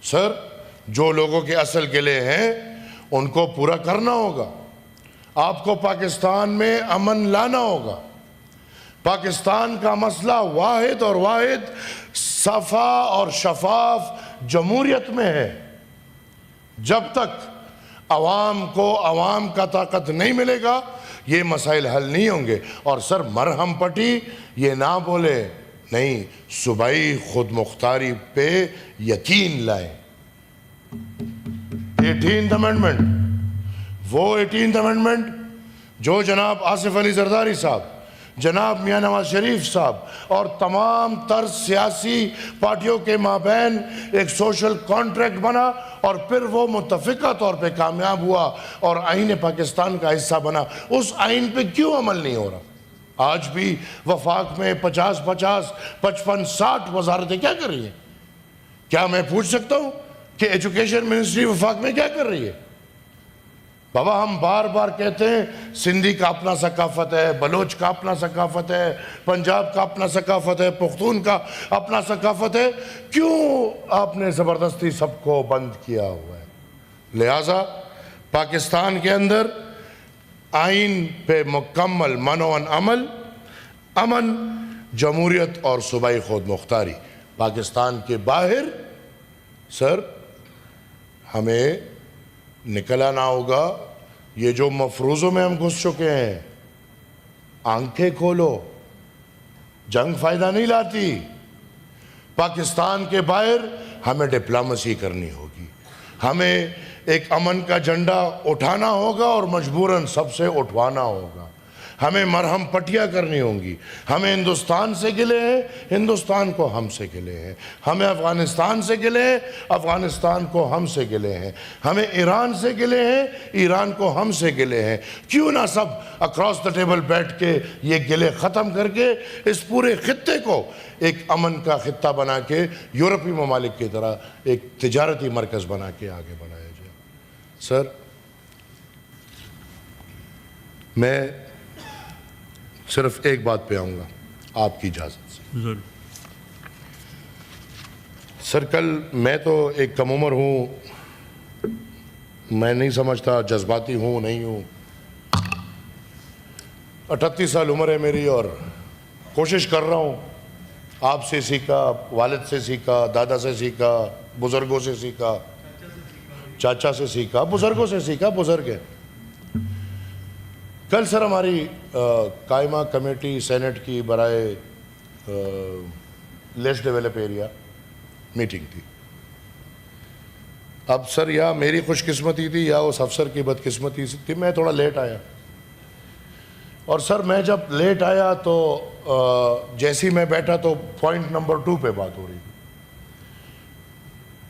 سر جو لوگوں کے اصل گلے ہیں ان کو پورا کرنا ہوگا. آپ کو پاکستان میں امن لانا ہوگا. پاکستان کا مسئلہ واحد اور واحد صفا اور شفاف جمہوریت میں ہے. جب تک عوام کو عوام کا طاقت نہیں ملے گا یہ مسائل حل نہیں ہوں گے. اور سر مرہم پٹی یہ نہ بولے نہیں, صوبائی خود مختاری پہ یقین لائیں. 18th امینڈمنٹ, وہ 18th امینڈمنٹ جو جناب آصف علی زرداری صاحب, جناب میاں نواز شریف صاحب اور تمام تر سیاسی پارٹیوں کے مابین ایک سوشل کانٹریکٹ بنا اور پھر وہ متفقہ طور پہ کامیاب ہوا اور آئین پاکستان کا حصہ بنا, اس آئین پہ کیوں عمل نہیں ہو رہا؟ آج بھی وفاق میں 50-50, 55-60 وزارتیں کیا کر رہی ہیں؟ کیا میں پوچھ سکتا ہوں کہ ایجوکیشن منسٹری وفاق میں کیا کر رہی ہے؟ بابا ہم بار بار کہتے ہیں سندھی کا اپنا ثقافت ہے, بلوچ کا اپنا ثقافت ہے, پنجاب کا اپنا ثقافت ہے, پختون کا اپنا ثقافت ہے, کیوں آپ نے زبردستی سب کو بند کیا ہوا ہے؟ لہٰذا پاکستان کے اندر آئین پہ مکمل منوان عمل, امن, جمہوریت اور صوبائی خود مختاری. پاکستان کے باہر سر ہمیں نکل آنا ہوگا. یہ جو مفروضوں میں ہم گھس چکے ہیں, آنکھیں کھولو, جنگ فائدہ نہیں لاتی. پاکستان کے باہر ہمیں ڈپلومیسی کرنی ہوگی, ہمیں ایک امن کا جھنڈا اٹھانا ہوگا اور مجبوراً سب سے اٹھوانا ہوگا. ہمیں مرہم پٹیاں کرنی ہوں گی. ہمیں ہندوستان سے گلے ہیں, ہندوستان کو ہم سے گلے ہیں. ہمیں افغانستان سے گلے ہیں, افغانستان کو ہم سے گلے ہیں. ہمیں ایران سے گلے ہیں, ایران کو ہم سے گلے ہیں. کیوں نہ سب اکراس دا ٹیبل بیٹھ کے یہ گلے ختم کر کے اس پورے خطے کو ایک امن کا خطہ بنا کے یورپی ممالک کی طرح ایک تجارتی مرکز بنا کے آگے بڑھایا جائے. سر میں صرف ایک بات پہ آؤں گا آپ کی اجازت سے. سر کل میں تو ایک کم عمر ہوں, میں نہیں سمجھتا جذباتی ہوں نہیں ہوں. 38 سال عمر ہے میری اور کوشش کر رہا ہوں. آپ سے سیکھا, والد سے سیکھا, دادا سے سیکھا, بزرگوں سے سیکھا, چاچا سے سیکھا, بزرگوں سے سیکھا, بزرگ ہیں. کل سر ہماری قائمہ کمیٹی سینٹ کی برائے لیس ڈیولپ ایریا میٹنگ تھی. اب سر یا میری خوش قسمتی تھی یا اس افسر کی بدقسمتی تھی, میں تھوڑا لیٹ آیا. اور سر میں جب لیٹ آیا تو جیسے ہی میں بیٹھا تو پوائنٹ نمبر 2 پہ بات ہو رہی تھی.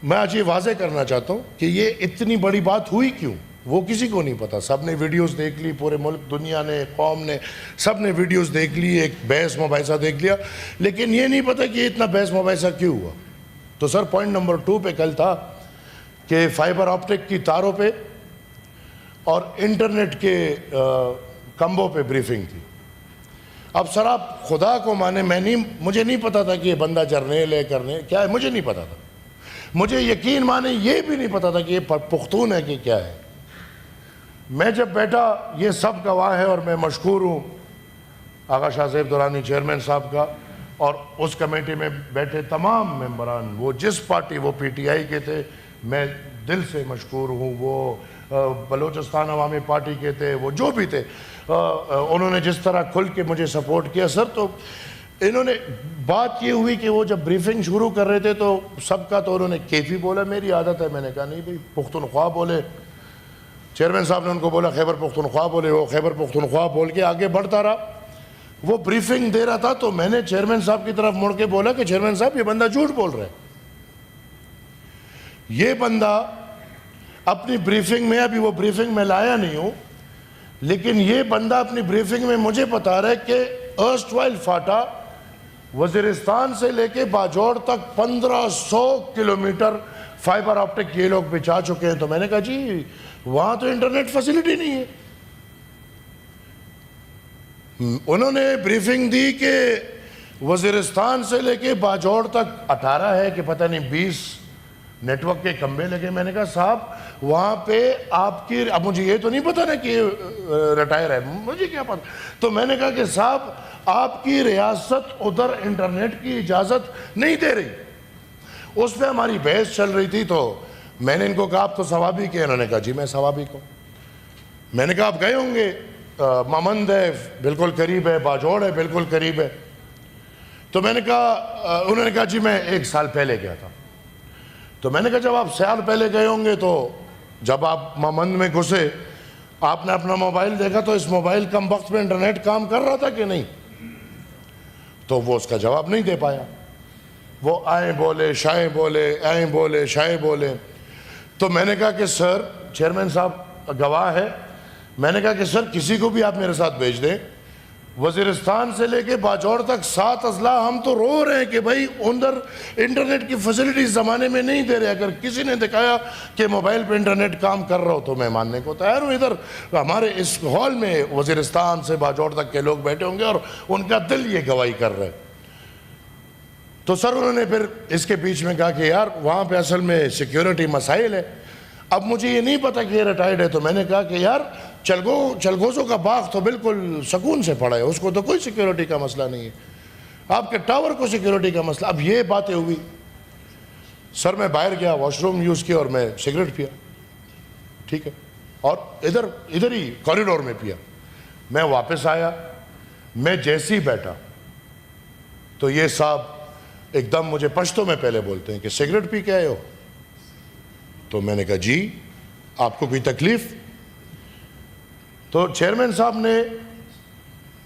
میں آج یہ واضح کرنا چاہتا ہوں کہ یہ اتنی بڑی بات ہوئی کیوں, وہ کسی کو نہیں پتا. سب نے ویڈیوز دیکھ لی, پورے ملک, دنیا نے, قوم نے, سب نے ویڈیوز دیکھ لی, ایک بحث مباحثہ دیکھ لیا, لیکن یہ نہیں پتا کہ اتنا بحث مباحثہ کیوں ہوا. تو سر پوائنٹ نمبر 2 پہ کل تھا کہ فائبر آپٹک کی تاروں پہ اور انٹرنیٹ کے کمبوں پہ بریفنگ تھی. اب سر آپ خدا کو مانے, مجھے نہیں پتا تھا کہ یہ بندہ جرنیل ہے, کرنے کیا ہے, مجھے نہیں پتا تھا. مجھے یقین مانے یہ بھی نہیں پتا تھا کہ یہ پختون ہے کہ کیا ہے. میں جب بیٹھا, یہ سب گواہ ہے اور میں مشکور ہوں آغا شاہ زیب دورانی چیئرمین صاحب کا اور اس کمیٹی میں بیٹھے تمام ممبران, وہ جس پارٹی, وہ پی ٹی آئی کے تھے, میں دل سے مشکور ہوں. وہ بلوچستان عوامی پارٹی کے تھے, وہ جو بھی تھے, انہوں نے جس طرح کھل کے مجھے سپورٹ کیا. سر تو انہوں نے بات یہ ہوئی کہ وہ جب بریفنگ شروع کر رہے تھے تو سب کا تو انہوں نے کیفی بولا, میری عادت ہے, میں نے کہا نہیں بھائی پختونخوا بولے. چیئرمین صاحب نے ان کو بولا خیبر پختونخوا بولے, وہ خیبر پختونخوا بول کے آگے بڑھتا رہا. وہ بریفنگ دے رہا تھا تو میں نے چیئرمین صاحب کی طرف مڑ کے بولا کہ چیئرمین صاحب یہ بندہ جھوٹ بول رہا ہے. یہ بندہ اپنی بریفنگ میں, ابھی وہ بریفنگ میں لایا نہیں ہوں, لیکن یہ بندہ اپنی بریفنگ میں مجھے بتا رہا ہے کہ ارسٹوائل فاٹا وزیرستان سے لے کے باجوڑ تک 1500 کلومیٹر فائبر آپٹک یہ لوگ بچھا چکے ہیں. تو میں نے کہا جی وہاں تو انٹرنیٹ فیسلٹی نہیں ہے. انہوں نے بریفنگ دی کہ وزیرستان سے لے کے باجوڑ تک 18 ہے کہ پتہ نہیں 20 نیٹ ورک کے کھمبے لگے. میں نے کہا صاحب وہاں پہ آپ کی, اب مجھے یہ تو نہیں پتا نا کہ ریٹائر ہے, مجھے کیا پتا. تو میں نے کہا کہ صاحب آپ کی ریاست ادھر انٹرنیٹ کی اجازت نہیں دے رہی. اس پہ ہماری بحث چل رہی تھی. تو میں نے ان کو کہا آپ تو ثوابی کے, انہوں نے کہا جی میں ثوابی کو. میں نے کہا آپ گئے ہوں گے, مامند ہے بالکل قریب ہے, باجوڑ ہے بالکل قریب ہے. تو میں نے کہا, انہوں نے کہا جی میں 1 سال پہلے گیا تھا. تو میں نے کہا جب آپ سال پہلے گئے ہوں گے تو جب آپ مامند میں گھسے آپ نے اپنا موبائل دیکھا تو اس موبائل کم وقت پہ انٹرنیٹ کام کر رہا تھا کہ نہیں؟ تو وہ اس کا جواب نہیں دے پایا. وہ آئیں بولے شائیں بولے, آئیں بولے شائیں بولے. تو میں نے کہا کہ سر, چیئرمین صاحب گواہ ہے, میں نے کہا کہ سر کسی کو بھی آپ میرے ساتھ بھیج دیں. وزیرستان سے لے کے باجوڑ تک 7 اضلاع ہم تو رو رہے ہیں کہ بھائی اندر انٹرنیٹ کی فیسلٹی اس زمانے میں نہیں دے رہے. اگر کسی نے دکھایا کہ موبائل پہ انٹرنیٹ کام کر رہا ہو تو میں ماننے کو تیار ہوں. ادھر ہمارے اس ہال میں وزیرستان سے باجوڑ تک کے لوگ بیٹھے ہوں گے اور ان کا دل یہ گواہی کر رہے. تو سر انہوں نے پھر اس کے بیچ میں کہا کہ یار وہاں پہ اصل میں سیکیورٹی مسائل ہے. اب مجھے یہ نہیں پتا کہ یہ ریٹائرڈ ہے. تو میں نے کہا کہ یار چلگوزوں کا باغ تو بالکل سکون سے پڑا ہے, اس کو تو کوئی سیکیورٹی کا مسئلہ نہیں ہے. آپ کے ٹاور کو سیکیورٹی کا مسئلہ. اب یہ باتیں ہوئی. سر میں باہر گیا, واش روم یوز کیا اور میں سگریٹ پیا, ٹھیک ہے, اور ادھر ہی کوریڈور میں پیا. میں واپس آیا, میں جیسے ہی بیٹھا تو یہ صاحب ایک دم مجھے پشتوں میں پہلے بولتے ہیں کہ سگریٹ پی کے آئے ہو. تو میں نے کہا جی آپ کو کوئی تکلیف؟ تو چیئرمین صاحب نے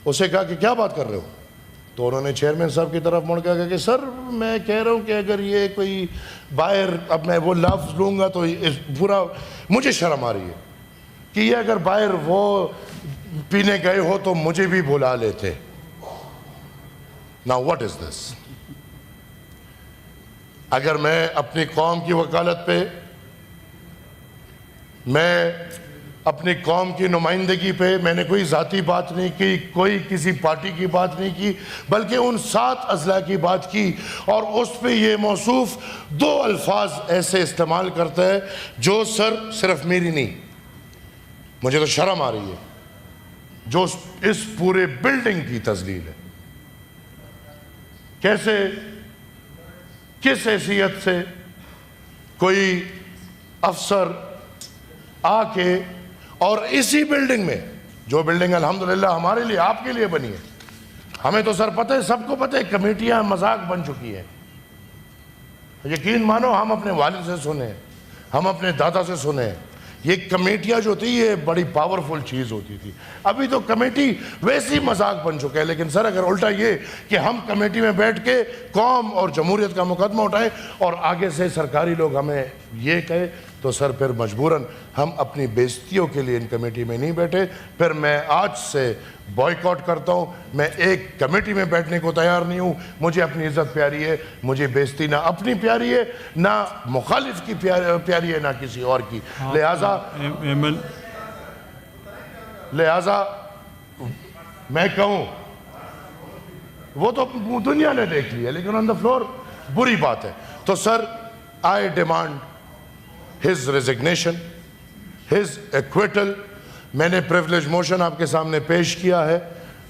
اسے کہا کہ کیا بات کر رہے ہو؟ تو انہوں نے چیئرمین صاحب کی طرف مڑ کے کہا کہ سر میں کہہ رہا ہوں کہ اگر یہ کوئی باہر, اب میں وہ لفظ لوں گا تو پورا مجھے شرم آ رہی ہے کہ یہ اگر باہر وہ پینے گئے ہو تو مجھے بھی بلا لیتے. Now what is this? اگر میں اپنی قوم کی وکالت پہ, میں اپنی قوم کی نمائندگی پہ, میں نے کوئی ذاتی بات نہیں کی, کوئی کسی پارٹی کی بات نہیں کی, بلکہ ان 7 اضلاع کی بات کی. اور اس پہ یہ موصوف 2 الفاظ ایسے استعمال کرتا ہے جو سر صرف میری نہیں, مجھے تو شرم آ رہی ہے, جو اس پورے بلڈنگ کی تذلیل ہے. کیسے, کس حیثیت سے کوئی افسر آ کے, اور اسی بلڈنگ میں, جو بلڈنگ الحمدللہ ہمارے لیے آپ کے لیے بنی ہے, ہمیں تو سر پتہ ہے, سب کو پتہ ہے, کمیٹیاں مذاق بن چکی ہیں. یقین مانو ہم اپنے والد سے سنے, ہم اپنے دادا سے سنے, یہ کمیٹیاں جو تھی یہ بڑی پاورفل چیز ہوتی تھی. ابھی تو کمیٹی ویسی مذاق بن چکے ہے. لیکن سر اگر الٹا یہ کہ ہم کمیٹی میں بیٹھ کے قوم اور جمہوریت کا مقدمہ اٹھائیں اور آگے سے سرکاری لوگ ہمیں یہ کہے, تو سر پھر مجبوراً ہم اپنی بےزتیوں کے لیے ان کمیٹی میں نہیں بیٹھے. پھر میں آج سے بائیکاٹ کرتا ہوں, میں ایک کمیٹی میں بیٹھنے کو تیار نہیں ہوں. مجھے اپنی عزت پیاری ہے, مجھے بےزتی نہ اپنی پیاری ہے, نہ مخالف کی پیاری ہے, نہ کسی اور کی. لہٰذا میں کہوں, وہ تو دنیا نے دیکھ لی ہے, لیکن آن دا فلور بری بات ہے. تو سر آئی demand his resignation, his acquittal. میں نے پریولیج موشن آپ کے سامنے پیش کیا ہے.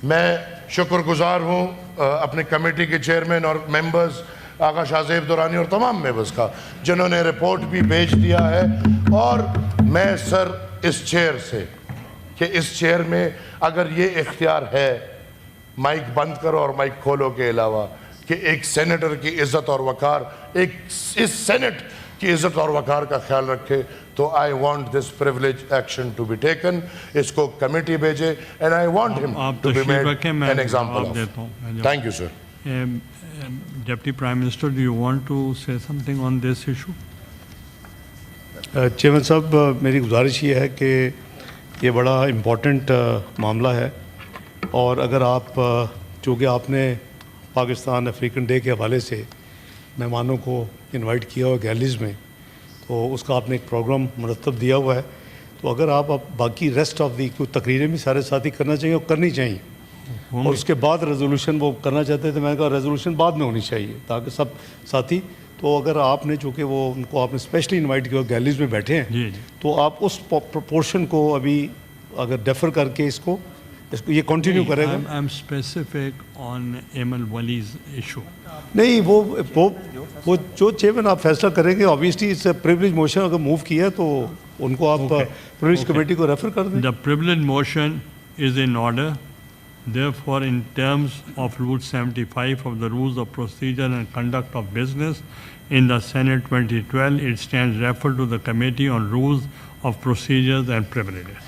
میں شکر گزار ہوں اپنے کمیٹی کے چیئرمین اور ممبرز آقا شاہ زیب دورانی اور تمام ممبرز کا, جنہوں نے رپورٹ بھی بھیج دیا ہے. اور میں سر اس چیئر سے, کہ اس چیئر میں اگر یہ اختیار ہے مائک بند کرو اور مائک کھولو کے علاوہ, کہ ایک سینیٹر کی عزت اور وقار, ایک اس سینٹ کی عزت اور وقار کا خیال رکھے, تو I want this privilege action to be taken. اس کو کمیٹی بھیجے, and I want him to be made an example of. Thank you, sir. Deputy Prime Minister, do you want to say something on this issue? Chairman صاحب, میری گزارش یہ ہے کہ یہ بڑا امپورٹنٹ معاملہ ہے, اور اگر آپ, چونکہ آپ نے پاکستان افریقن ڈے کے حوالے سے مہمانوں کو انوائٹ کیا ہوا گیلریز میں, تو اس کا آپ نے ایک پروگرام مرتب دیا ہوا ہے, تو اگر آپ باقی ریسٹ آف دی کوئی تقریریں بھی سارے ساتھی کرنا چاہیے اور کرنی چاہیے, اور اس کے بعد ریزولوشن وہ کرنا چاہتے تھے, میں نے کہا ریزولوشن بعد میں ہونی چاہیے تاکہ سب ساتھی, تو तो अगर आपने चूँकि वो उनको आपने स्पेशली इनवाइट किया गैलरीज में बैठे हैं, जी जी। तो आप उस प्रोपोर्शन को अभी अगर डेफर करके इसको ये कंटिन्यू करेगा। I am specific on Aimal Wali's issue. नहीं, वो जो चेयरमैन आप फैसला करेंगे, ऑब्वियसली इट्स प्रिविलेज मोशन, अगर मूव किया है तो उनको आप प्रिविलेज कमेटी को रेफर कर दें। The privilege motion is in order, therefore in terms of Rule 75 of the Rules of Procedure and Conduct of Business in the Senate 2012, it stands referred to the Committee on Rules of Procedures and Privileges.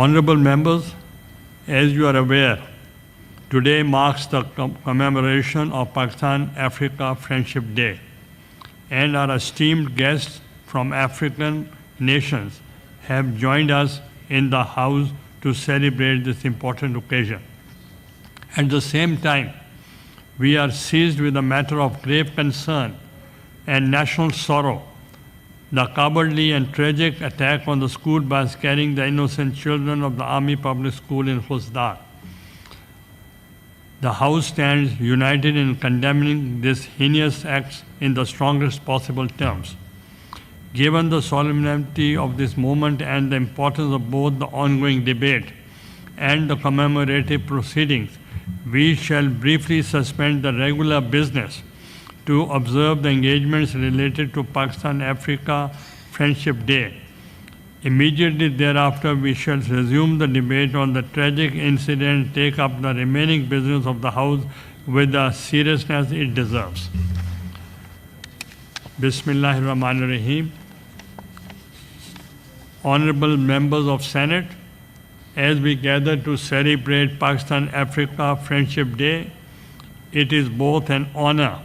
Honorable members, as you are aware, today marks the commemoration of Pakistan-Africa Friendship Day, and our esteemed guests from African nations have joined us in the House to celebrate this important occasion. At the same time, we are seized with a matter of grave concern and national sorrow, the cowardly and tragic attack on the school bus carrying the innocent children of the Army Public School in Khusdar. The House stands united in condemning these heinous acts in the strongest possible terms. Given the solemnity of this moment and the importance of both the ongoing debate and the commemorative proceedings, we shall briefly suspend the regular business to observe the engagements related to Pakistan-Africa Friendship Day. Immediately thereafter, we shall resume the debate on the tragic incident and take up the remaining business of the House with the seriousness it deserves. Bismillahirrahmanirrahim. Honorable members of Senate, as we gather to celebrate Pakistan-Africa Friendship Day, it is both an honor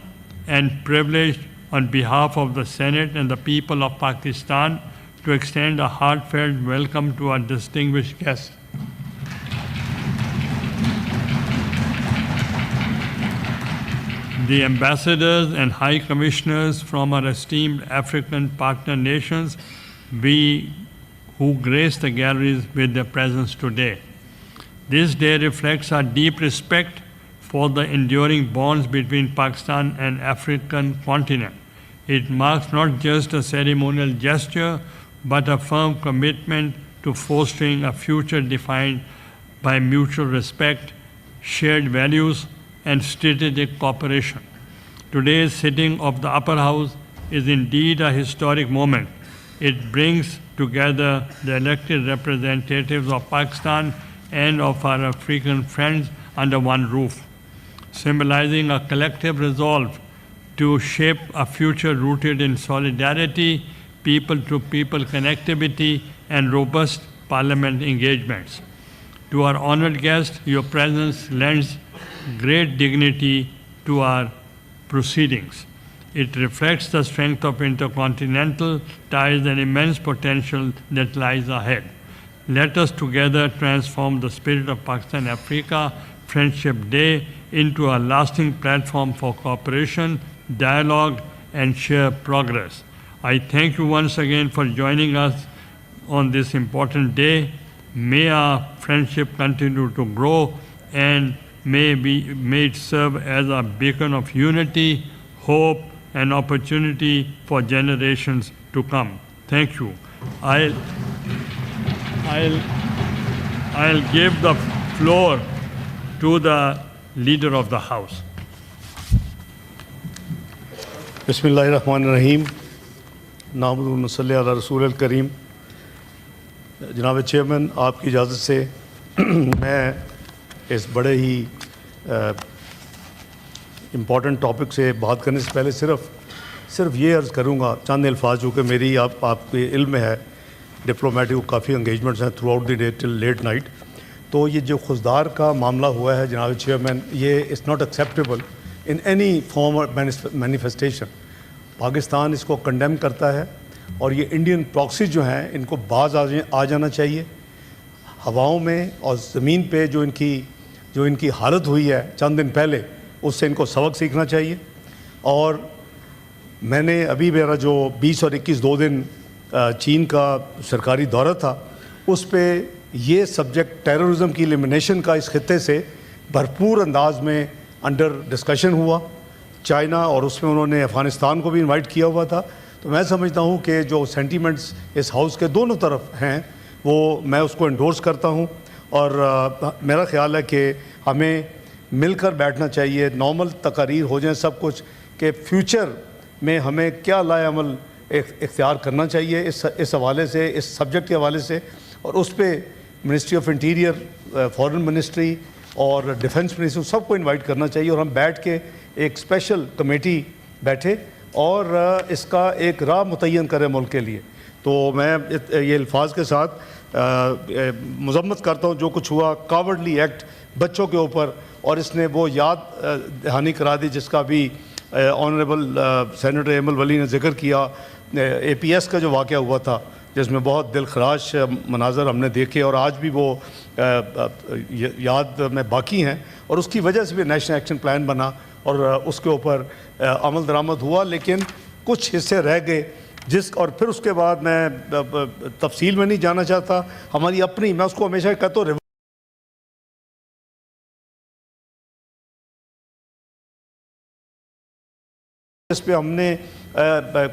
and privilege on behalf of the Senate and the people of Pakistan to extend a heartfelt welcome to our distinguished guests. The ambassadors and high commissioners from our esteemed African partner nations, who grace the galleries with their presence today. This day reflects our deep respect for the enduring bonds between Pakistan and African continent. It marks not just a ceremonial gesture, but a firm commitment to fostering a future defined by mutual respect, shared values, and strategic cooperation. Today's sitting of the Upper House is indeed a historic moment. It brings together the elected representatives of Pakistan and of our African friends under one roof, symbolizing a collective resolve to shape a future rooted in solidarity, people-to-people connectivity, and robust parliament engagements. To our honored guests, your presence lends great dignity to our proceedings. It reflects the strength of intercontinental ties and immense potential that lies ahead. Let us together transform the spirit of Pakistan-Africa Friendship Day into a lasting platform for cooperation, dialogue, and shared progress. I thank you once again for joining us on this important day. May our friendship continue to grow and may it serve as a beacon of unity, hope, and opportunity for generations to come. Thank you. I'll give the floor to the leader of the House. बिस्मिल्लाहिर्रहमानिर्रहीम नामुदु नसल्ली अला रसूलिल करीम। जनाब chairman, आपकी इजाज़त से मैं इस बड़े ही important topic से बात करने से पहले सिर्फ ये अर्ज़ करूँगा चंद अल्फाज, जो कि मेरी आपके इल्म में है, डिप्लोमेटिक काफ़ी एंगेजमेंट्स हैं throughout the day till late night. तो ये जो खुजदार का मामला हुआ है जनाब चेयरमैन, ये it's not acceptable in any form और मैनिफेस्टेशन। पाकिस्तान इसको कंडेम करता है और ये इंडियन प्रॉक्सी जो हैं इनको बाज आ जाना चाहिए। हवाओं में और ज़मीन पे जो इनकी हालत हुई है चंद दिन पहले, उससे इनको सबक सीखना चाहिए। और मैंने अभी मेरा जो 20 और 21 2 दिन चीन का सरकारी दौरा था, उस पे ये सब्जेक्ट टेररिज्म की एलिमिनेशन का इस खित्ते से भरपूर अंदाज में अंडर डिस्कशन हुआ। चाइना और उसमें उन्होंने अफ़गानिस्तान को भी इनवाइट किया हुआ था। तो मैं समझता हूँ कि जो सेंटीमेंट्स इस हाउस के दोनों तरफ हैं वो मैं उसको एंडोर्स करता हूँ। और मेरा ख्याल है कि हमें मिलकर बैठना चाहिए, नॉर्मल तकारीर हो जाए सब कुछ, कि फ्यूचर में हमें क्या लाए अमल इख्तियार करना चाहिए इस हवाले से, इस सब्जेक्ट के हवाले से। और उस पर ministry of interior, foreign ministry और डिफेंस मिनिस्ट्री सबको इनवाइट करना चाहिए और हम बैठ के एक स्पेशल कमेटी बैठे और इसका एक राह मुतय्यन करें मुल्क के लिए। तो मैं ये अल्फाज के साथ मजम्मत करता हूँ जो कुछ हुआ, कावर्डली एक्ट बच्चों के ऊपर, और इसने वो याद दहानी करा दी जिसका भी ऑनरेबल सेनेटर एमल वली ने जिक्र किया, APS का जो वाक़या हुआ था जिसमें बहुत दिलखराश मनाजर हमने देखे और आज भी वो याद में बाकी हैं। और उसकी वजह से भी नेशनल एक्शन प्लान बना और उसके ऊपर अमल दरामद हुआ, लेकिन कुछ हिस्से रह गए और फिर उसके बाद मैं तफसील में नहीं जाना चाहता। हमारी अपनी, मैं उसको हमेशा कहता हूँ, इस पे हमने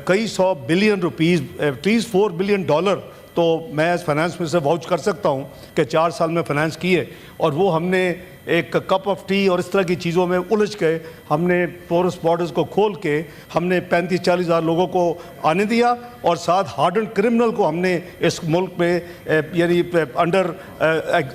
कई सौ बिलियन रुपीस, एटलीस्ट $4 बिलियन, तो मैं एज फाइनेंस मिनिस्टर वाउच कर सकता हूँ कि 4 साल में फाइनेंस किए। और वो हमने एक कप ऑफ टी और इस तरह की चीज़ों में उलझ गए। हमने पोरस बॉर्डर्स को खोल के हमने 35-40 हज़ार लोगों को आने दिया और साथ हार्डन क्रिमिनल को हमने इस मुल्क में यानी अंडर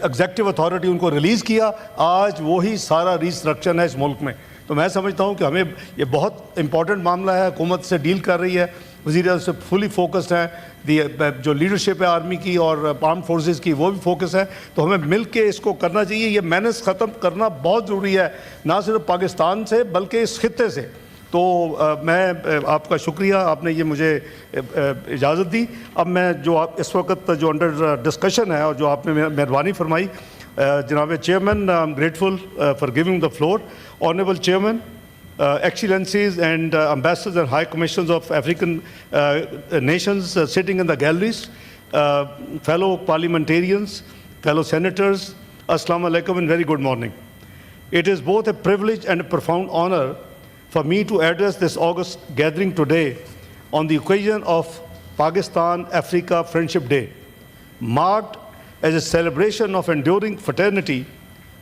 एग्जेक्टिव अथॉरिटी उनको रिलीज़ किया। आज वही सारा रिस्ट्रक्शन है इस मुल्क में। तो मैं समझता हूँ कि हमें ये बहुत इंपॉर्टेंट मामला है, हुकूमत से डील कर रही है, वज़ीर से फुली फोकस्ड है, जो लीडरशिप है आर्मी की और आर्म फोर्सेस की वो भी फोकस है। तो हमें मिल के इसको करना चाहिए। ये मैनेज ख़त्म करना बहुत ज़रूरी है, ना सिर्फ पाकिस्तान से बल्कि इस खित्ते से। तो मैं आपका शुक्रिया, आपने ये मुझे इजाज़त दी। अब मैं जो इस वक्त जो अंडर डिस्कशन है और जो आपने मेहरबानी फरमाई, जनाब chairman, I am grateful for giving the floor. Honourable chairman, Excellencies and Ambassadors and High Commissioners of African nations sitting in the galleries, fellow parliamentarians, fellow senators, Assalamu alaikum and very good morning. It is both a privilege and a profound honor for me to address this August gathering today on the occasion of Pakistan-Africa Friendship Day, marked as a celebration of enduring fraternity,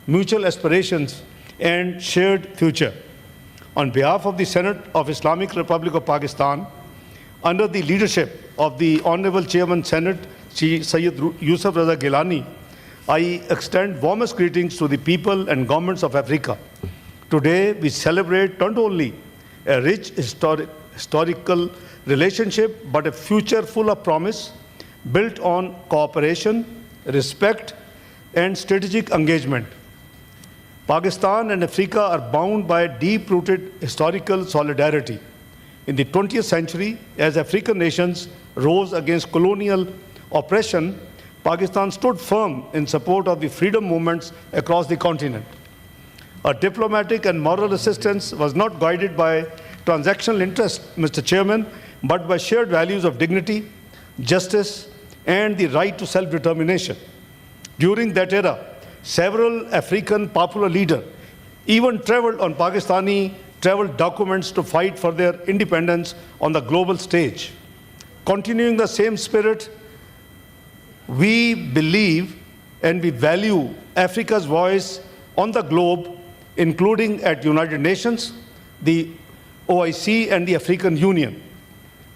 mutual aspirations, and shared future. On behalf of the Senate of Islamic Republic of Pakistan, under the leadership of the Honorable Chairman Senate, Sayyid Yusuf Raza Gilani, I extend warmest greetings to the people and governments of Africa. Today, we celebrate not only a rich historical relationship, but a future full of promise, built on cooperation, respect, and strategic engagement. Pakistan and Africa are bound by deep-rooted historical solidarity. In the 20th century, as African nations rose against colonial oppression, Pakistan stood firm in support of the freedom movements across the continent. Our diplomatic and moral assistance was not guided by transactional interest, Mr. Chairman, but by shared values of dignity, justice, and the right to self-determination. During that era, several African popular leaders even traveled on Pakistani travel documents to fight for their independence on the global stage. Continuing the same spirit, we believe and we value Africa's voice on the globe, including at United Nations, the OIC, and the African Union.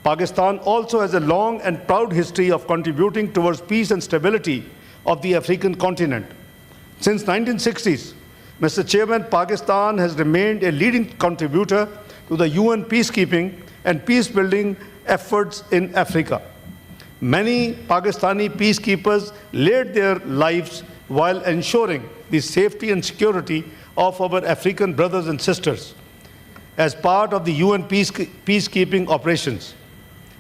Pakistan also has a long and proud history of contributing towards peace and stability of the African continent. Since 1960s, Mr. Chairman, Pakistan has remained a leading contributor to the UN peacekeeping and peace-building efforts in Africa. Many Pakistani peacekeepers laid their lives while ensuring the safety and security of our African brothers and sisters as part of the UN peacekeeping operations.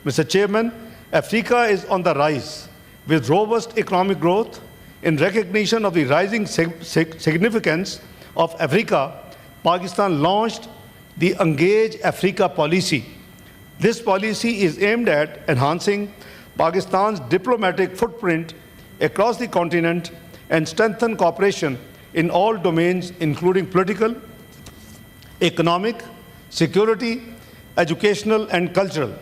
Mr. Chairman, Africa is on the rise with robust economic growth. In recognition of the rising significance of Africa, Pakistan launched the Engage Africa policy. This policy is aimed at enhancing Pakistan's diplomatic footprint across the continent and strengthen cooperation in all domains, including political, economic, security, educational, and cultural.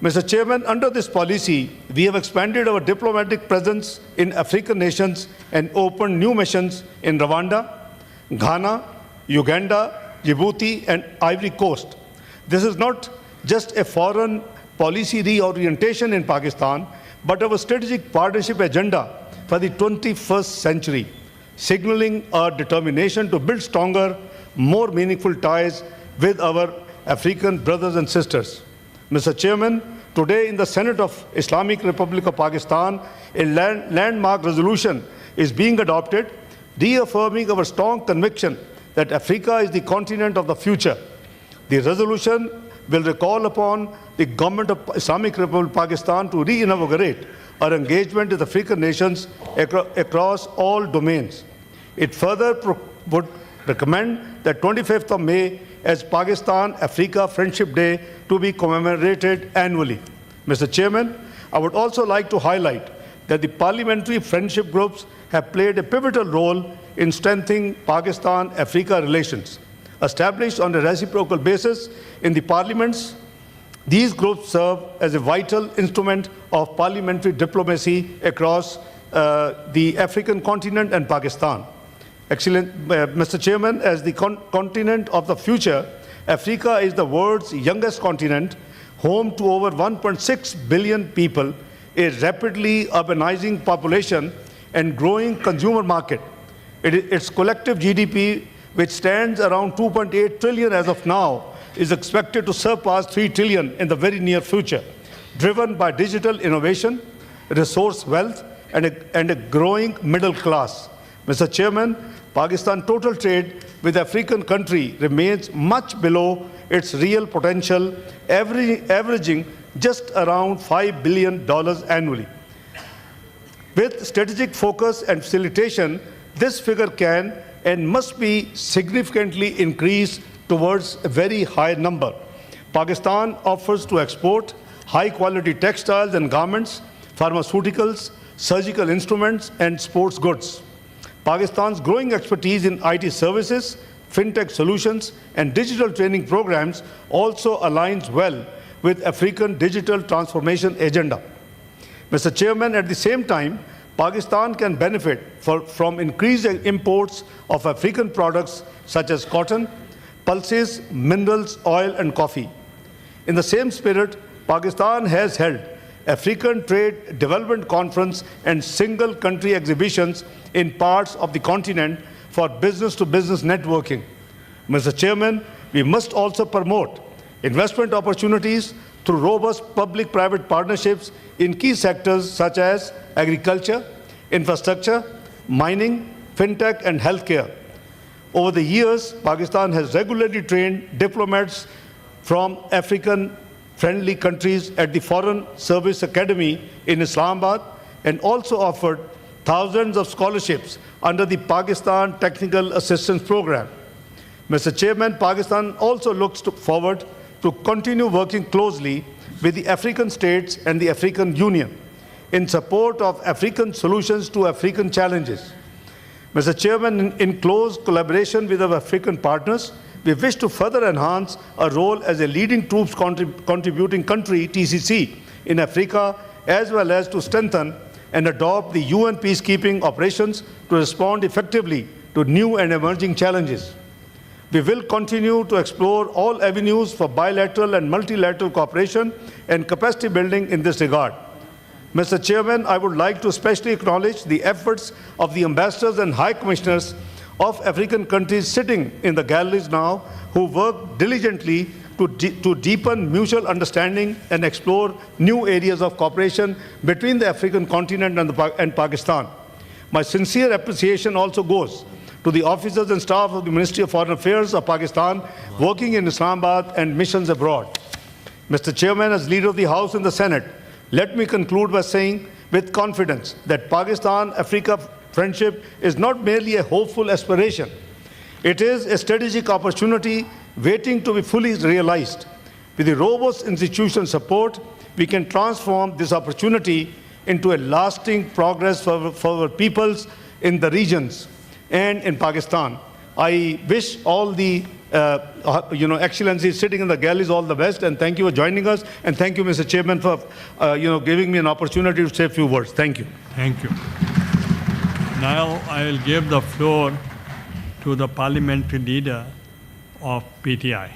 Mr. Chairman, under this policy, we have expanded our diplomatic presence in African nations and opened new missions in Rwanda, Ghana, Uganda, Djibouti, and Ivory Coast. This is not just a foreign policy reorientation in Pakistan, but our strategic partnership agenda for the 21st century, signaling our determination to build stronger, more meaningful ties with our African brothers and sisters. Mr. Chairman, today in the Senate of Islamic Republic of Pakistan, a landmark resolution is being adopted, reaffirming our strong conviction that Africa is the continent of the future. The resolution will recall upon the government of Islamic Republic of Pakistan to reinvigorate our engagement with African nations across all domains. It further would recommend that 25th of May as Pakistan-Africa Friendship Day to be commemorated annually. Mr. Chairman, I would also like to highlight that the parliamentary friendship groups have played a pivotal role in strengthening Pakistan-Africa relations. Established on a reciprocal basis in the parliaments, these groups serve as a vital instrument of parliamentary diplomacy across the African continent and Pakistan. Excellent, Mr. Chairman, as the continent of the future, Africa is the world's youngest continent, home to over 1.6 billion people, a rapidly urbanizing population, and growing consumer market. Its collective GDP, which stands around 2.8 trillion as of now, is expected to surpass 3 trillion in the very near future, driven by digital innovation, resource wealth, and a growing middle class. Mr. Chairman, Pakistan's total trade with African country remains much below its real potential, averaging just around $5 billion annually. With strategic focus and facilitation, this figure can and must be significantly increased towards a very high number. Pakistan offers to export high-quality textiles and garments, pharmaceuticals, surgical instruments, and sports goods. Pakistan's growing expertise in IT services, fintech solutions, and digital training programs also aligns well with African digital transformation agenda. Mr. Chairman, at the same time, Pakistan can benefit from increased imports of African products such as cotton, pulses, minerals, oil, and coffee. In the same spirit, Pakistan has held African Trade Development Conference and single country exhibitions in parts of the continent for business-to-business networking. Mr. Chairman, we must also promote investment opportunities through robust public-private partnerships in key sectors such as agriculture, infrastructure, mining, fintech, and healthcare. Over the years, Pakistan has regularly trained diplomats from African-friendly countries at the Foreign Service Academy in Islamabad and also offered thousands of scholarships under the Pakistan Technical Assistance Program. Mr. Chairman, Pakistan also looks forward to continue working closely with the African states and the African Union in support of African solutions to African challenges. Mr. Chairman, in close collaboration with our African partners, we wish to further enhance our role as a leading troops contributing country, TCC, in Africa, as well as to strengthen and adopt the UN peacekeeping operations to respond effectively to new and emerging challenges. We will continue to explore all avenues for bilateral and multilateral cooperation and capacity building in this regard. Mr. Chairman, I would like to especially acknowledge the efforts of the ambassadors and high commissioners of African countries sitting in the galleries now, who work diligently to deepen mutual understanding and explore new areas of cooperation between the African continent and Pakistan. My sincere appreciation also goes to the officers and staff of the Ministry of Foreign Affairs of Pakistan working in Islamabad and missions abroad. Mr. Chairman, as leader of the House and the Senate, let me conclude by saying with confidence that Pakistan-Africa friendship is not merely a hopeful aspiration. It is a strategic opportunity waiting to be fully realized. With the robust institutional support, we can transform this opportunity into a lasting progress for our peoples in the regions. and in Pakistan. I wish all the excellencies sitting in the galleries all the best, and thank you for joining us, and thank you, Mr. Chairman, for giving me an opportunity to say a few words. Thank you. Thank you. Now I will give the floor to the parliamentary leader of PTI.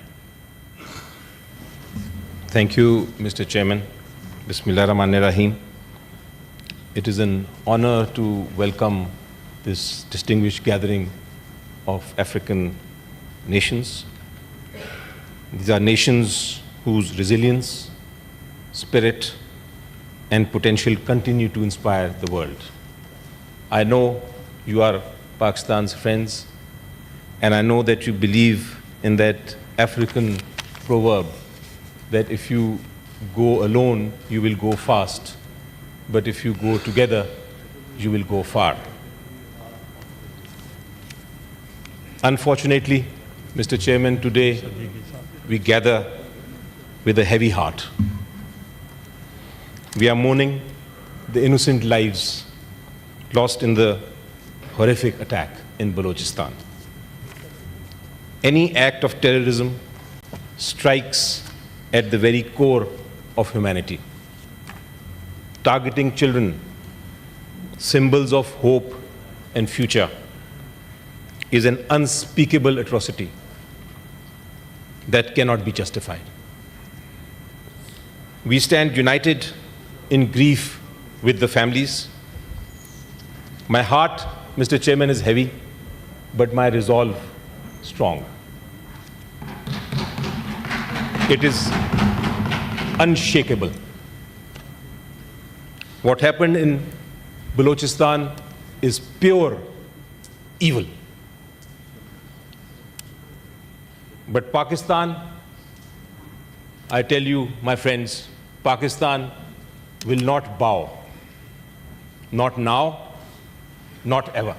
Thank you, Mr. Chairman. Bismillah Rahman Rahim. It is an honor to welcome this distinguished gathering of African nations. These are nations whose resilience, spirit, and potential continue to inspire the world. I know you are Pakistan's friends, and I know that you believe in that African proverb that if you go alone, you will go fast, but if you go together, you will go far. Unfortunately, Mr. Chairman, today we gather with a heavy heart. We are mourning the innocent lives lost in the horrific attack in Balochistan. Any act of terrorism strikes at the very core of humanity. Targeting children, symbols of hope and future, is an unspeakable atrocity that cannot be justified. We stand united in grief with the families. My heart, Mr. Chairman, is heavy, but my resolve strong. It is unshakable. What happened in Balochistan is pure evil. But Pakistan, I tell you, my friends, Pakistan will not bow. Not now, not ever.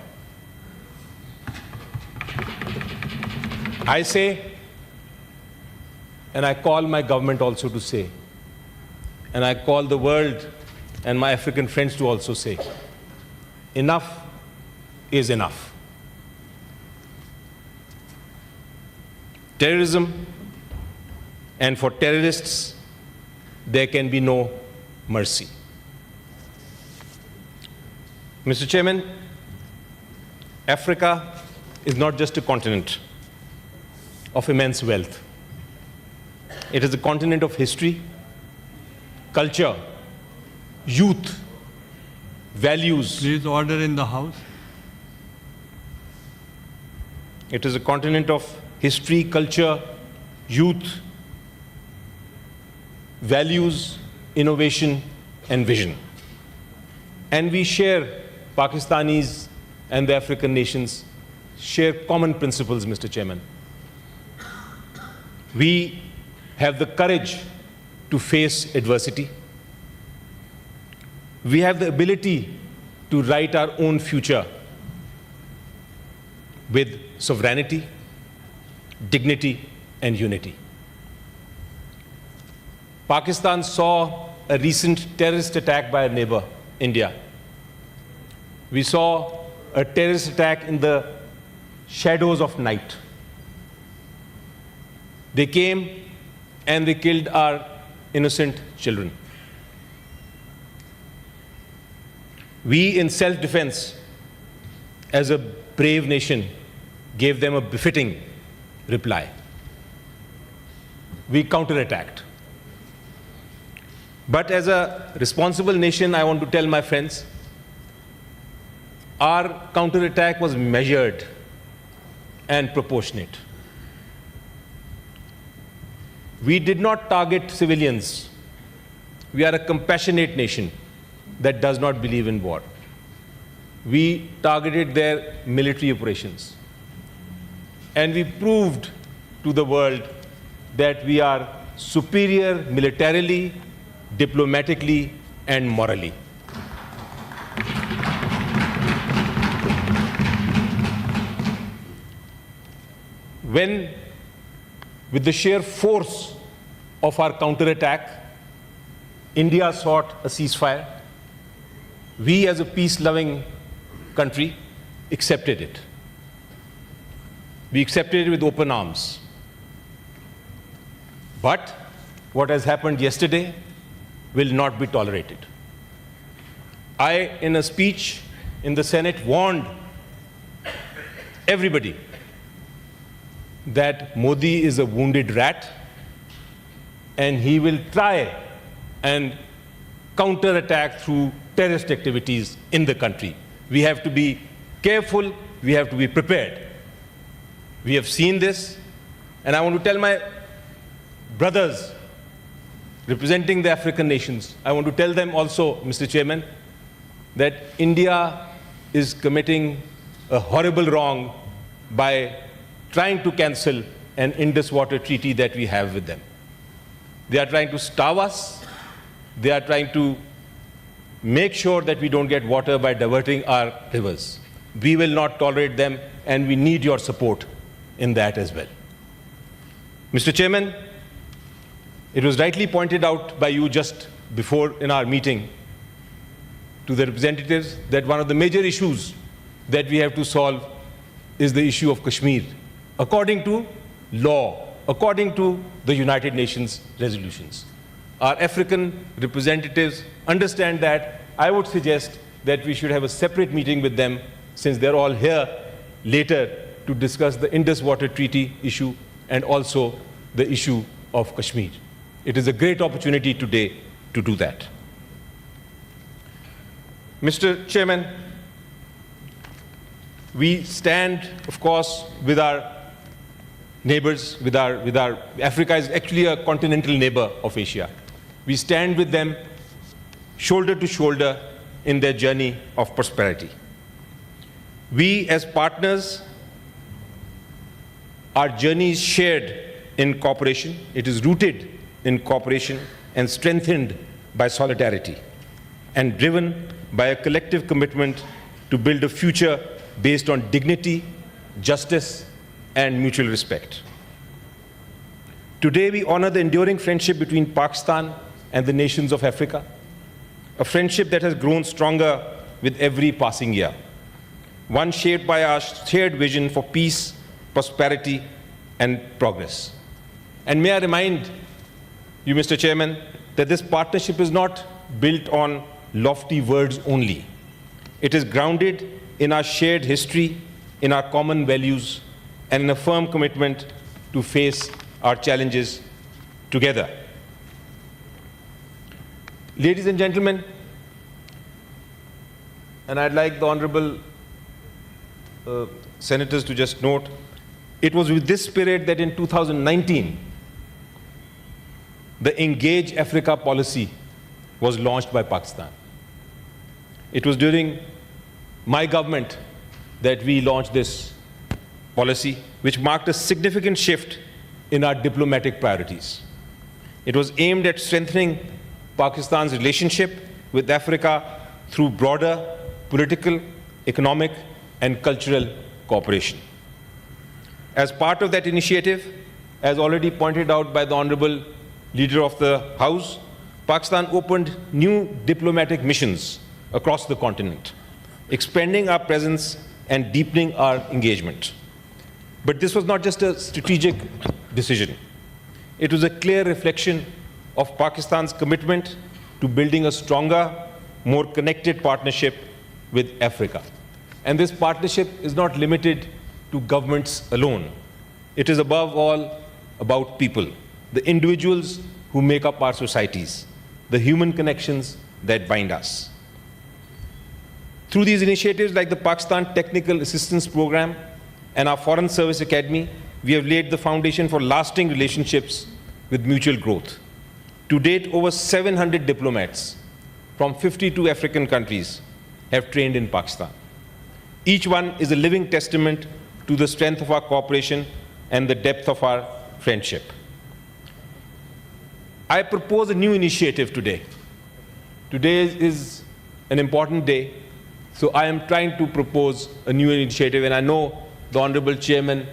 I say, and I call my government also to say, and I call the world and my African friends to also say, enough is enough. Terrorism, and for terrorists, there can be no mercy. Mr. Chairman, Africa is not just a continent of immense wealth. It is a continent of history, culture, youth, values. Please order in the house. It is a continent of history, culture, youth, values, innovation, and vision. And we share, Pakistanis and the African nations share common principles, Mr. Chairman. We have the courage to face adversity. We have the ability to write our own future with sovereignty, dignity, and unity. Pakistan saw a recent terrorist attack by a neighbor, India. We saw a terrorist attack in the shadows of night. They came and they killed our innocent children. We, in self-defense, as a brave nation, gave them a befitting reply. We counterattacked. But as a responsible nation, I want to tell my friends, our counterattack was measured and proportionate. We did not target civilians. We are a compassionate nation that does not believe in war. We targeted their military operations. And we proved to the world that we are superior militarily, diplomatically, and morally. When, with the sheer force of our counterattack, India sought a ceasefire, we as a peace-loving country accepted it. We accepted it with open arms. But what has happened yesterday will not be tolerated. I, in a speech in the Senate, warned everybody that Modi is a wounded rat and he will try and counterattack through terrorist activities in the country. We have to be careful, we have to be prepared. We have seen this, and I want to tell my brothers representing the African nations, I want to tell them also, Mr. Chairman, that India is committing a horrible wrong by trying to cancel an Indus water treaty that we have with them. They are trying to starve us. They are trying to make sure that we don't get water by diverting our rivers. We will not tolerate them, and we need your support in that as well. Mr. Chairman, it was rightly pointed out by you just before in our meeting to the representatives that one of the major issues that we have to solve is the issue of Kashmir, according to law, according to the United Nations resolutions. Our African representatives understand that. I would suggest that we should have a separate meeting with them, since they're all here later, to discuss the Indus Water Treaty issue and also the issue of Kashmir. It is a great opportunity today to do that. Mr. Chairman, we stand, of course, with our neighbors, with our Africa is actually a continental neighbor of Asia. We stand with them shoulder to shoulder in their journey of prosperity. We, as partners, our journey is shared in cooperation. It is rooted in cooperation and strengthened by solidarity and driven by a collective commitment to build a future based on dignity, justice, and mutual respect. Today, we honor the enduring friendship between Pakistan and the nations of Africa, a friendship that has grown stronger with every passing year, one shaped by our shared vision for peace, prosperity, and progress. And may I remind you, Mr. Chairman, that this partnership is not built on lofty words only. It is grounded in our shared history, in our common values, and in a firm commitment to face our challenges together. Ladies and gentlemen, and I'd like the honorable senators to just note, it was with this spirit that in 2019, the Engage Africa policy was launched by Pakistan. It was during my government that we launched this policy, which marked a significant shift in our diplomatic priorities. It was aimed at strengthening Pakistan's relationship with Africa through broader political, economic, and cultural cooperation. As part of that initiative, as already pointed out by the Honorable Leader of the House, Pakistan opened new diplomatic missions across the continent, expanding our presence and deepening our engagement. But this was not just a strategic decision. It was a clear reflection of Pakistan's commitment to building a stronger, more connected partnership with Africa. And this partnership is not limited to governments alone. It is above all about people, the individuals who make up our societies, the human connections that bind us. Through these initiatives like the Pakistan Technical Assistance Program and our Foreign Service Academy, we have laid the foundation for lasting relationships with mutual growth. To date, over 700 diplomats from 52 African countries have trained in Pakistan. Each one is a living testament to the strength of our cooperation and the depth of our friendship. I propose a new initiative today. Today is an important day, so I am trying to propose a new initiative, and I know the Honorable Chairman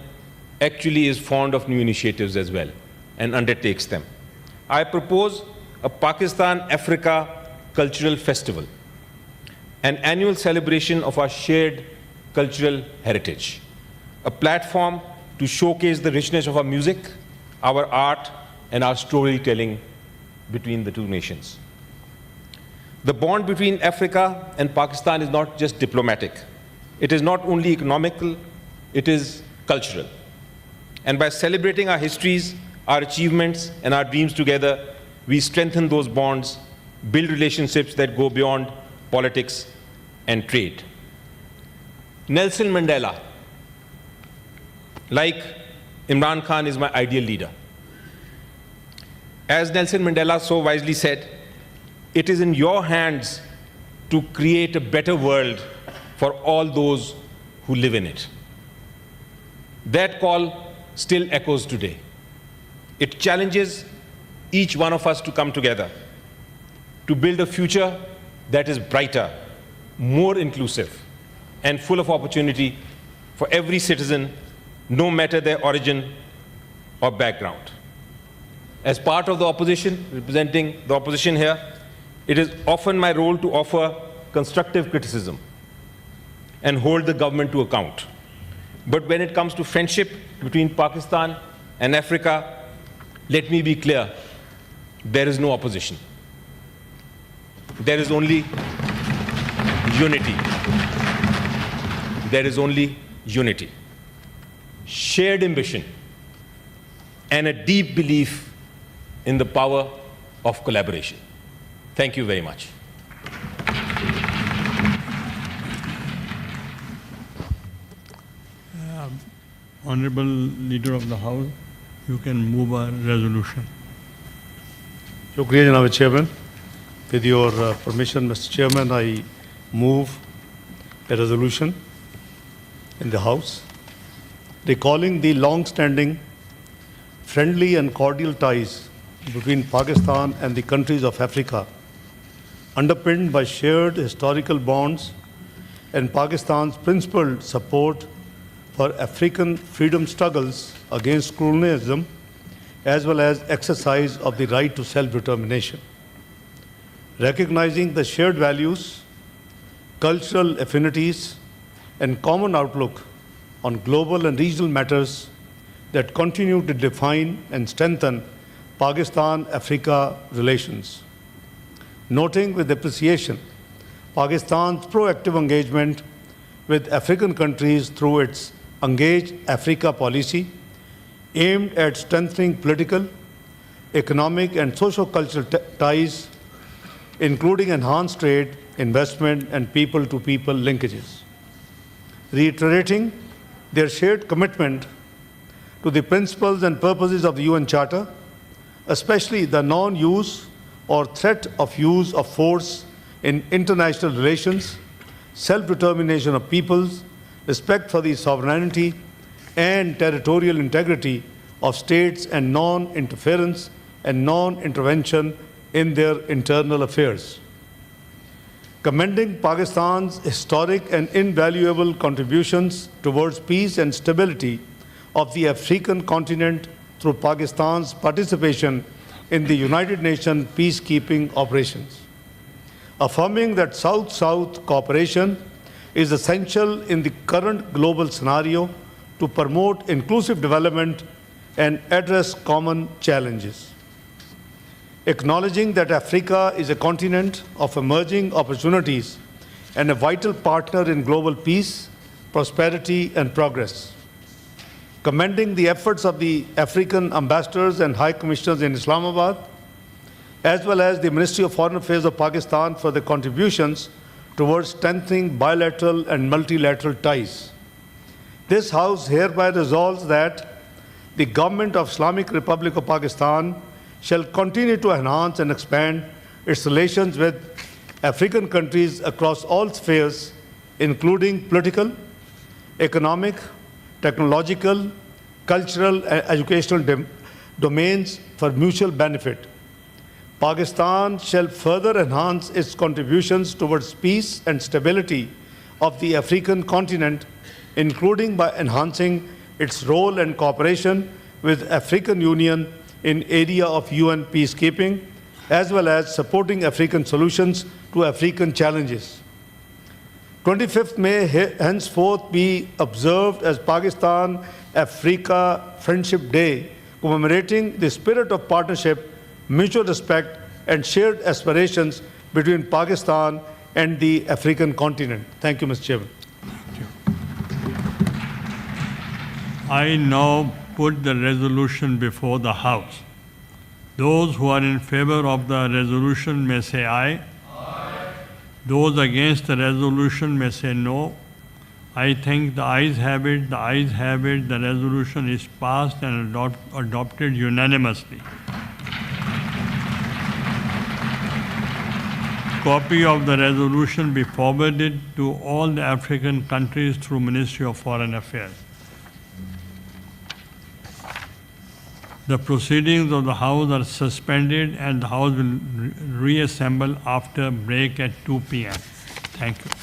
actually is fond of new initiatives as well and undertakes them. I propose a Pakistan-Africa Cultural Festival, an annual celebration of our shared cultural heritage, a platform to showcase the richness of our music, our art, and our storytelling between the two nations. The bond between Africa and Pakistan is not just diplomatic. It is not only economical, it is cultural. And by celebrating our histories, our achievements, and our dreams together, we strengthen those bonds, build relationships that go beyond politics and trade. Nelson Mandela, like Imran Khan, is my ideal leader. As Nelson Mandela so wisely said, it is in your hands to create a better world for all those who live in it. That call still echoes today. It challenges each one of us to come together, to build a future that is brighter, more inclusive, and full of opportunity for every citizen, no matter their origin or background. As part of the opposition, representing the opposition here, it is often my role to offer constructive criticism and hold the government to account. But when it comes to friendship between Pakistan and Africa, let me be clear, there is no opposition. There is only unity. There is only unity, shared ambition, and a deep belief in the power of collaboration. Thank you very much. Honorable Leader of the House, you can move a resolution. Shukriya, Janab Chairman. With your permission, Mr. Chairman, I move a resolution in the House recalling the long-standing friendly and cordial ties between Pakistan and the countries of Africa, underpinned by shared historical bonds and Pakistan's principled support for African freedom struggles against colonialism, as well as exercise of the right to self-determination. Recognizing the shared values, cultural affinities, and common outlook on global and regional matters that continue to define and strengthen Pakistan-Africa relations. Noting with appreciation Pakistan's proactive engagement with African countries through its Engage Africa policy, aimed at strengthening political, economic, and socio-cultural ties, including enhanced trade, investment, and people-to-people linkages. Reiterating their shared commitment to the principles and purposes of the UN Charter, especially the non-use or threat of use of force in international relations, self-determination of peoples, respect for the sovereignty and territorial integrity of states, and non-interference and non-intervention in their internal affairs. Commending Pakistan's historic and invaluable contributions towards peace and stability of the African continent through Pakistan's participation in the United Nations peacekeeping operations. Affirming that South-South cooperation is essential in the current global scenario to promote inclusive development and address common challenges. Acknowledging that Africa is a continent of emerging opportunities and a vital partner in global peace, prosperity, and progress. Commending the efforts of the African ambassadors and high commissioners in Islamabad, as well as the Ministry of Foreign Affairs of Pakistan for their contributions towards strengthening bilateral and multilateral ties. This House hereby resolves that the Government of Islamic Republic of Pakistan shall continue to enhance and expand its relations with African countries across all spheres, including political, economic, technological, cultural, and educational domains for mutual benefit. Pakistan shall further enhance its contributions towards peace and stability of the African continent, including by enhancing its role and cooperation with African Union in area of UN peacekeeping, as well as supporting African solutions to African challenges. 25th May henceforth be observed as Pakistan Africa Friendship Day, commemorating the spirit of partnership, mutual respect, and shared aspirations between Pakistan and the African continent. Thank you, Mr. Chairman. I now put the resolution before the House. Those who are in favor of the resolution may say aye. Aye. Those against the resolution may say no. I think the ayes have it, the ayes have it, the resolution is passed and adopted unanimously. Copy of the resolution be forwarded to all the African countries through Ministry of Foreign Affairs. The proceedings of the House are suspended and the House will reassemble after break at 2 p.m. Thank you.